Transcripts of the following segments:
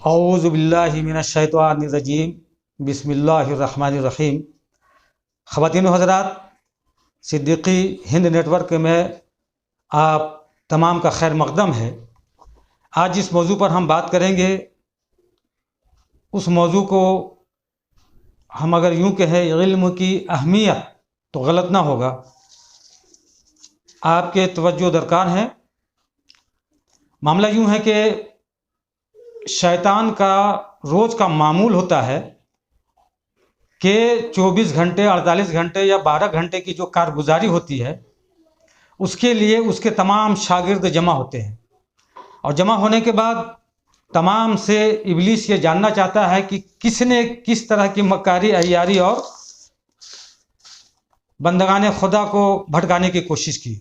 اعوذ باللہ من الشیطان الرجیم بسم اللہ الرحمن الرحیم۔ خواتین و حضرات، صدیقی ہند نیٹ ورک میں آپ تمام کا خیر مقدم ہے۔ آج جس موضوع پر ہم بات کریں گے اس موضوع کو ہم اگر یوں کہیں علم کی اہمیت تو غلط نہ ہوگا۔ آپ کے توجہ درکار ہے۔ معاملہ یوں ہے کہ شیطان کا روز کا معمول ہوتا ہے کہ 24 گھنٹے 48 گھنٹے یا 12 گھنٹے کی جو کارگزاری ہوتی ہے اس کے لیے اس کے تمام شاگرد جمع ہوتے ہیں، اور جمع ہونے کے بعد تمام سے ابلیس یہ جاننا چاہتا ہے کہ کس نے کس طرح کی مکاری عیاری اور بندگان خدا کو بھٹکانے کی کوشش کی۔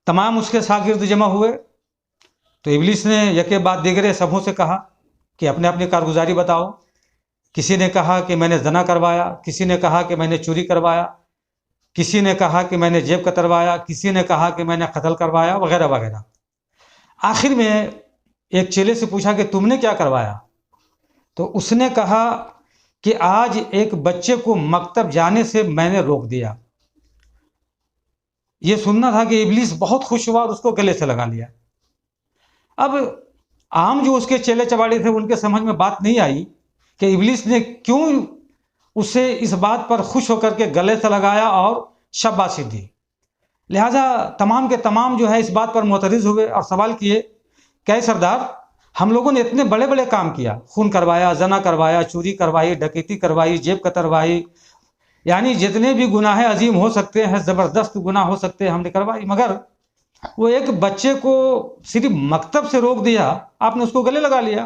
تمام اس کے شاگرد جمع ہوئے تو ابلیس نے یکے بعد دیگرے سبوں سے کہا کہ اپنے اپنی کارگزاری بتاؤ۔ کسی نے کہا کہ میں نے زنا کروایا، کسی نے کہا کہ میں نے چوری کروایا، کسی نے کہا کہ میں نے جیب کتروایا، کسی نے کہا کہ میں نے قتل کروایا، وغیرہ وغیرہ۔ آخر میں ایک چیلے سے پوچھا کہ تم نے کیا کروایا؟ تو اس نے کہا کہ آج ایک بچے کو مکتب جانے سے میں نے روک دیا۔ یہ سننا تھا کہ ابلیس بہت خوش ہوا اور اس کو گلے سے لگا لیا۔ اب عام جو اس کے چیلے چواڑے تھے ان کے سمجھ میں بات نہیں آئی کہ ابلیس نے کیوں اسے اس بات پر خوش ہو کر کے گلے سے لگایا اور شاباشی دی۔ لہٰذا تمام کے تمام جو ہے اس بات پر معترض ہوئے اور سوال کیے کہ سردار، ہم لوگوں نے اتنے بڑے بڑے کام کیا، خون کروایا، زنا کروایا، چوری کروائی، ڈکیتی کروائی، جیب کتروائی، یعنی جتنے بھی گناہ عظیم ہو سکتے ہیں، زبردست گناہ ہو سکتے ہیں ہم نے کروائی، مگر وہ ایک بچے کو صرف مکتب سے روک دیا، آپ نے اس کو گلے لگا لیا۔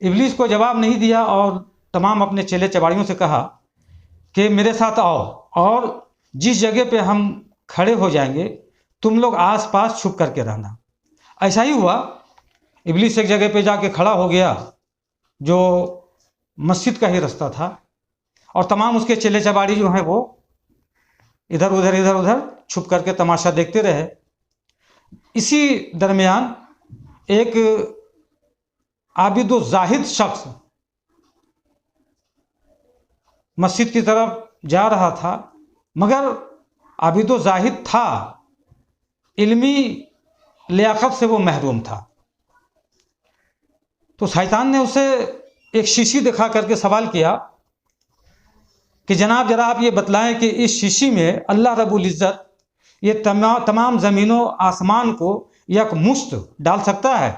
ابلیس کو جواب نہیں دیا اور تمام اپنے چیلے چباڑیوں سے کہا کہ میرے ساتھ آؤ، اور جس جگہ پہ ہم کھڑے ہو جائیں گے تم لوگ آس پاس چھپ کر کے رہنا۔ ایسا ہی ہوا۔ ابلیس ایک جگہ پہ جا کے کھڑا ہو گیا جو مسجد کا ہی رستہ تھا، اور تمام اس کے چیلے چباڑی جو ہیں وہ ادھر ادھر چھپ کر کے تماشا دیکھتے رہے۔ اسی درمیان ایک عابد و زاہد شخص مسجد کی طرف جا رہا تھا، مگر عابد و زاہد تھا، علمی لیاقت سے وہ محروم تھا۔ تو شیطان نے اسے ایک شیشی دکھا کر کے سوال کیا کہ جناب ذرا آپ یہ بتلائیں کہ اس شیشی میں اللہ رب العزت یہ تمام زمین و آسمان کو یک مشت ڈال سکتا ہے؟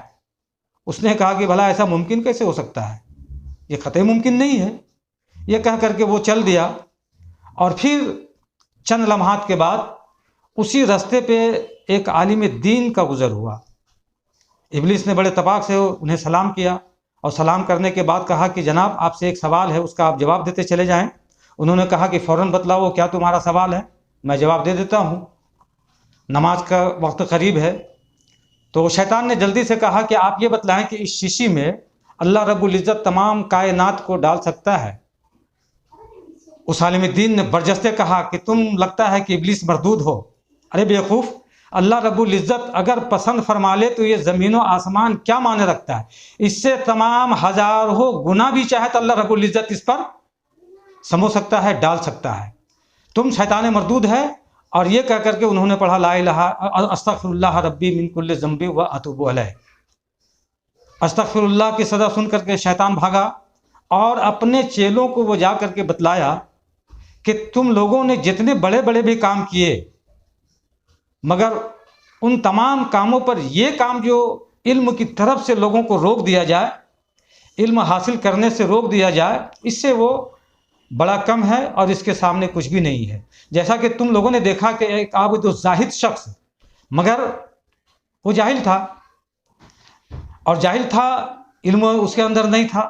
اس نے کہا کہ بھلا ایسا ممکن کیسے ہو سکتا ہے، یہ قطعی ممکن نہیں ہے۔ یہ کہہ کر کے وہ چل دیا، اور پھر چند لمحات کے بعد اسی رستے پہ ایک عالم دین کا گزر ہوا۔ ابلیس نے بڑے اتفاق سے انہیں سلام کیا، اور سلام کرنے کے بعد کہا کہ جناب آپ سے ایک سوال ہے، اس کا آپ جواب دیتے چلے جائیں۔ انہوں نے کہا کہ فوراً بتلاؤ کیا تمہارا سوال ہے، میں جواب دے دیتا ہوں، نماز کا وقت قریب ہے۔ تو شیطان نے جلدی سے کہا کہ آپ یہ بتلائیں کہ اس شیشی میں اللہ رب العزت تمام کائنات کو ڈال سکتا ہے؟ اس عالم دین نے برجستے کہا کہ تم لگتا ہے کہ ابلیس مردود ہو۔ ارے بیوقوف، اللہ رب العزت اگر پسند فرما لے تو یہ زمین و آسمان کیا معنی رکھتا ہے؟ اس سے تمام ہزاروں گنا بھی چاہے تو اللہ رب العزت اس پر سمو سکتا ہے، ڈال سکتا ہے۔ تم شیطان مردود ہے۔ اور یہ کہہ کر کے انہوں نے پڑھا لا الہ استغفر اللہ ربی من کل ذنب و اتوب الیہ۔ استغفر اللہ کی صدا سن کر کے شیطان بھاگا، اور اپنے چیلوں کو وہ جا کر کے بتلایا کہ تم لوگوں نے جتنے بڑے بڑے بھی کام کیے، مگر ان تمام کاموں پر یہ کام جو علم کی طرف سے لوگوں کو روک دیا جائے، علم حاصل کرنے سے روک دیا جائے، اس سے وہ بڑا کم ہے اور اس کے سامنے کچھ بھی نہیں ہے۔ جیسا کہ تم لوگوں نے دیکھا کہ ایک عابد و زاہد شخص، مگر وہ جاہل تھا، اور جاہل تھا، علم اس کے اندر نہیں تھا،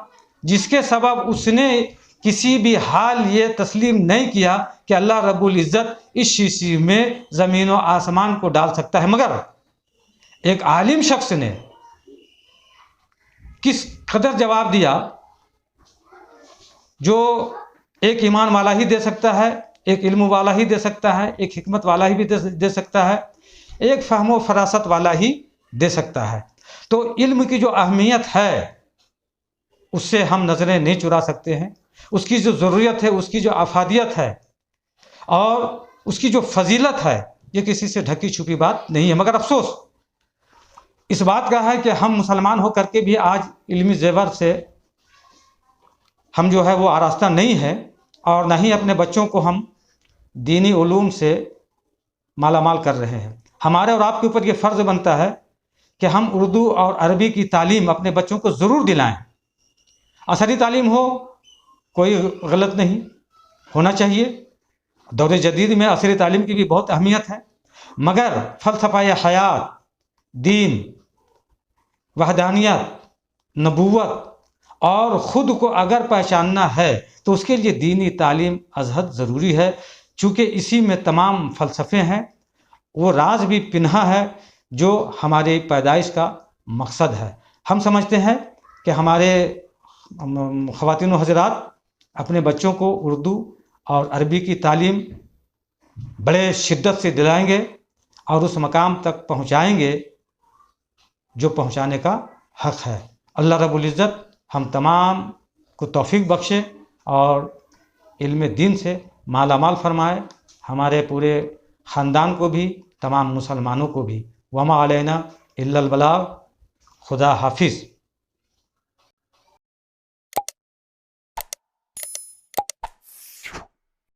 جس کے سبب اس نے کسی بھی حال یہ تسلیم نہیں کیا کہ اللہ رب العزت اس شیشی میں زمین و آسمان کو ڈال سکتا ہے۔ مگر ایک عالم شخص نے کس قدر جواب دیا، جو ایک ایمان والا ہی دے سکتا ہے، ایک علم والا ہی دے سکتا ہے، ایک حکمت والا ہی بھی دے سکتا ہے، ایک فہم و فراست والا ہی دے سکتا ہے۔ تو علم کی جو اہمیت ہے اس سے ہم نظریں نہیں چرا سکتے ہیں. اس کی جو ضروریت ہے، اس کی جو افادیت ہے اور اس کی جو فضیلت ہے، یہ کسی سے ڈھکی چھپی بات نہیں ہے. مگر افسوس اس بات کا ہے کہ ہم مسلمان ہو کر کے بھی آج علمی زیور سے ہم جو ہے وہ آراستہ نہیں ہے، اور نہ ہی اپنے بچوں کو ہم دینی علوم سے مالا مال کر رہے ہیں. ہمارے اور آپ کے اوپر یہ فرض بنتا ہے کہ ہم اردو اور عربی کی تعلیم اپنے بچوں کو ضرور دلائیں. عصری تعلیم ہو، کوئی غلط نہیں، ہونا چاہیے. دور جدید میں عصری تعلیم کی بھی بہت اہمیت ہے، مگر فلسفہ حیات، دین، وحدانیت، نبوت اور خود کو اگر پہچاننا ہے تو اس کے لیے دینی تعلیم ازحد ضروری ہے. چونکہ اسی میں تمام فلسفے ہیں، وہ راز بھی پنہا ہے جو ہماری پیدائش کا مقصد ہے. ہم سمجھتے ہیں کہ ہمارے خواتین و حضرات اپنے بچوں کو اردو اور عربی کی تعلیم بڑے شدت سے دلائیں گے اور اس مقام تک پہنچائیں گے جو پہنچانے کا حق ہے. اللہ رب العزت ہم تمام کو توفیق بخشے اور علم دین سے مالا مال فرمائے، ہمارے پورے خاندان کو بھی، تمام مسلمانوں کو بھی. وما علینا الا البلاغ. خدا حافظ.